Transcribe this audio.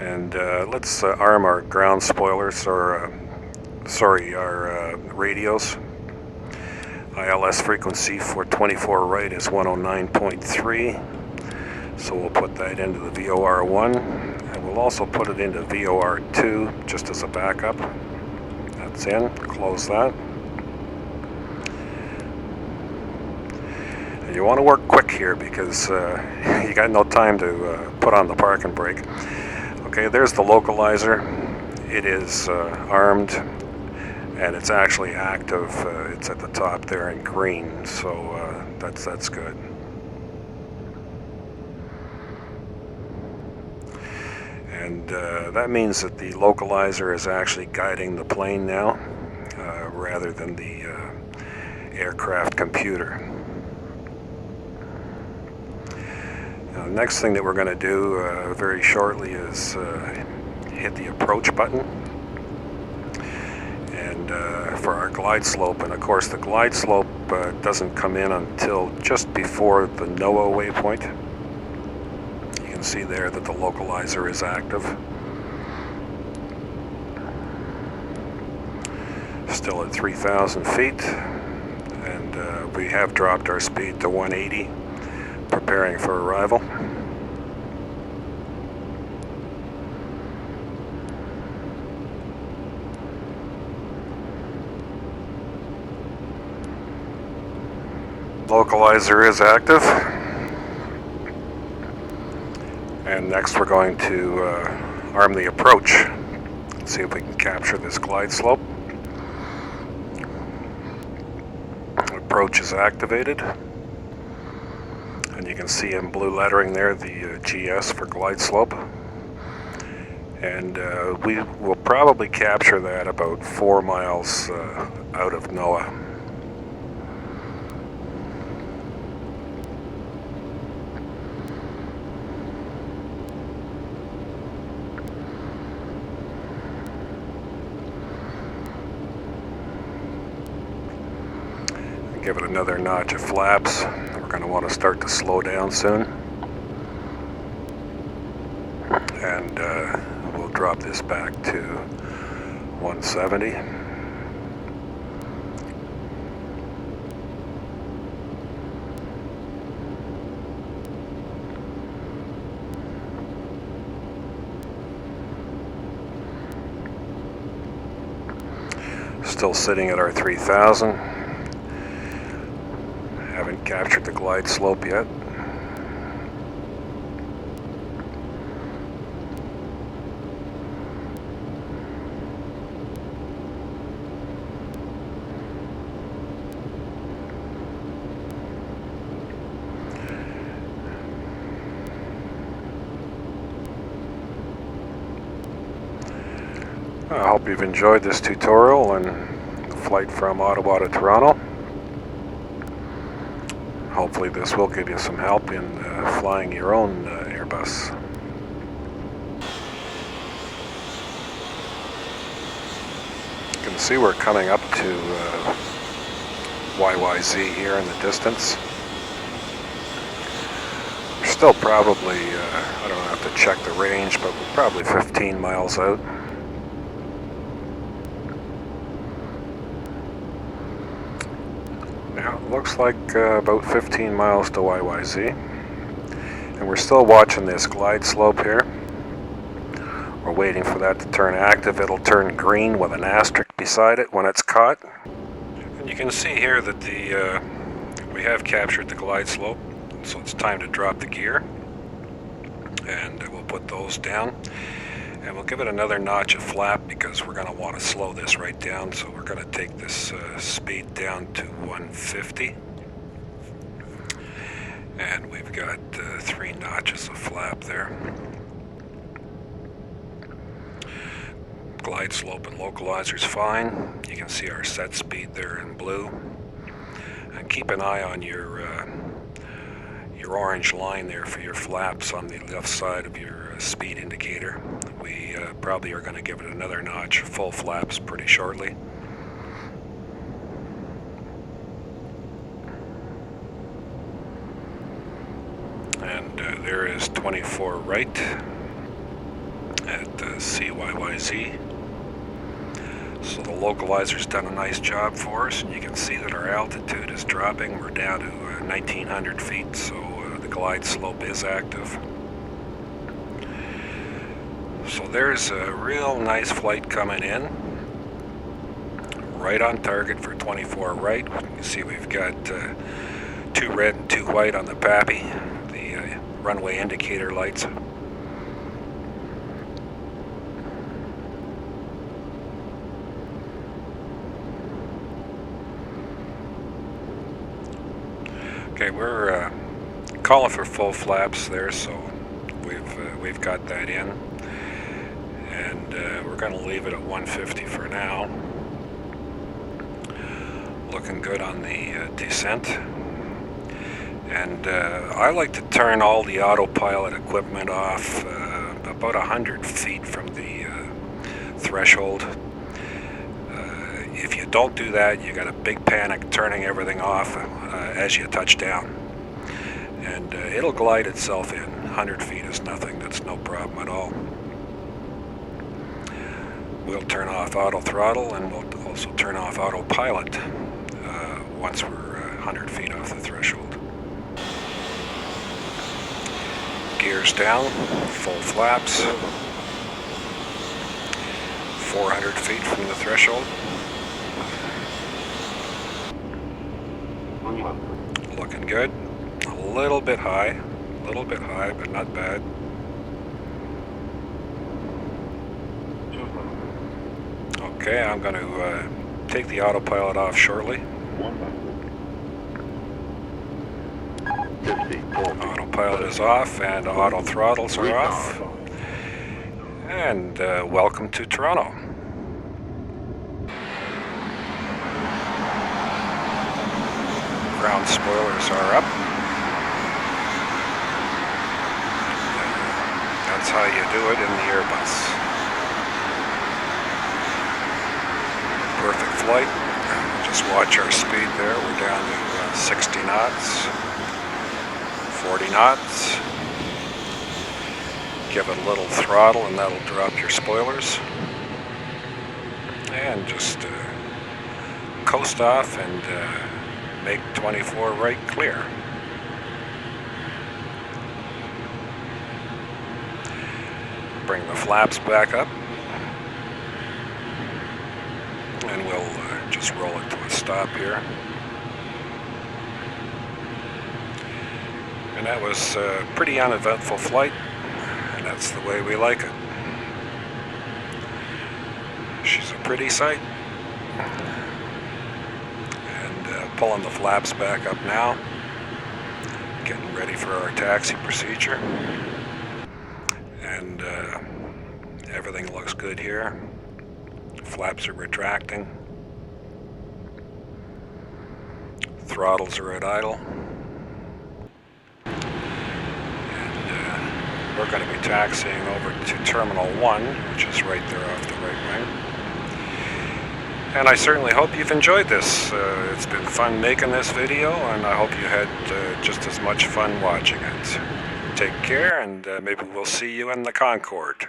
And let's arm our ground spoilers, or our radios. ILS frequency for 24 right is 109.3, so we'll put that into the VOR1, and we'll also put it into VOR2 just as a backup. That's in. Close that. And you want to work quick here because you got no time to put on the parking brake. Okay, there's the localizer. It is armed, and it's actually active. It's at the top there in green, so that's good. And that means that the localizer is actually guiding the plane now, rather than the aircraft computer. Now, the next thing that we're going to do very shortly is hit the approach button. And for our glide slope, and of course the glide slope doesn't come in until just before the NOAA waypoint. You can see there that the localizer is active. Still at 3,000 feet, and we have dropped our speed to 180, preparing for arrival. Localizer is active, and next we're going to arm the approach. Let's see if we can capture this glide slope. Approach is activated, and you can see in blue lettering there the GS for glide slope, and we will probably capture that about 4 miles out of NOAA. Give it another notch of flaps. We're going to want to start to slow down soon. And we'll drop this back to 170. Still sitting at our 3,000. Haven't captured the glide slope yet. I hope you've enjoyed this tutorial and the flight from Ottawa to Toronto. Hopefully this will give you some help in flying your own Airbus. You can see we're coming up to YYZ here in the distance. We're still probably, I don't have to check the range, but we're probably 15 miles out. Now, it looks like about 15 miles to YYZ, and we're still watching this glide slope here. We're waiting for that to turn active. It'll turn green with an asterisk beside it when it's caught. And you can see here that we have captured the glide slope, so it's time to drop the gear. And we'll put those down. And we'll give it another notch of flap because we're going to want to slow this right down. So we're going to take this speed down to 150. And we've got 3 notches of flap there. Glide slope and localizer's fine. You can see our set speed there in blue. And keep an eye on your orange line there for your flaps on the left side of your speed indicator. We probably are going to give it another notch, full flaps, pretty shortly. And there is 24 right at at CYYZ. So the localizer's done a nice job for us, and you can see that our altitude is dropping. We're down to 1900 feet, so the glide slope is active. So there's a real nice flight coming in, right on target for 24 right. You can see we've got 2 red and 2 white on the PAPI, the runway indicator lights. Okay, we're calling for full flaps there, so we've got that in, and we're going to leave it at 150 for now. Looking good on the descent, and I like to turn all the autopilot equipment off about 100 feet from the threshold. If you don't do that, you got a big panic turning everything off as you touch down, and it'll glide itself in. 100 feet is nothing. That's no problem at all. We'll turn off auto throttle, and we'll also turn off autopilot once we're 100 feet off the threshold. Gears down, full flaps, 400 feet from the threshold. Looking good. A little bit high, but not bad. Okay, I'm going to take the autopilot off shortly. Autopilot is off and auto throttles are off. And welcome to Toronto. Ground spoilers are up. That's how you do it in the Airbus. Perfect flight. Just watch our speed there. We're down to 60 knots, 40 knots. Give it a little throttle and that'll drop your spoilers. And just coast off and make 24 right clear. Bring the flaps back up, and we'll just roll it to a stop here. And that was a pretty uneventful flight, and that's the way we like it. She's a pretty sight. Pulling the flaps back up now, getting ready for our taxi procedure, and everything looks good here. Flaps are retracting, throttles are at idle, and we're going to be taxiing over to Terminal 1, which is right there off the right wing. And I certainly hope you've enjoyed this. It's been fun making this video, and I hope you had just as much fun watching it. Take care, and maybe we'll see you in the Concorde.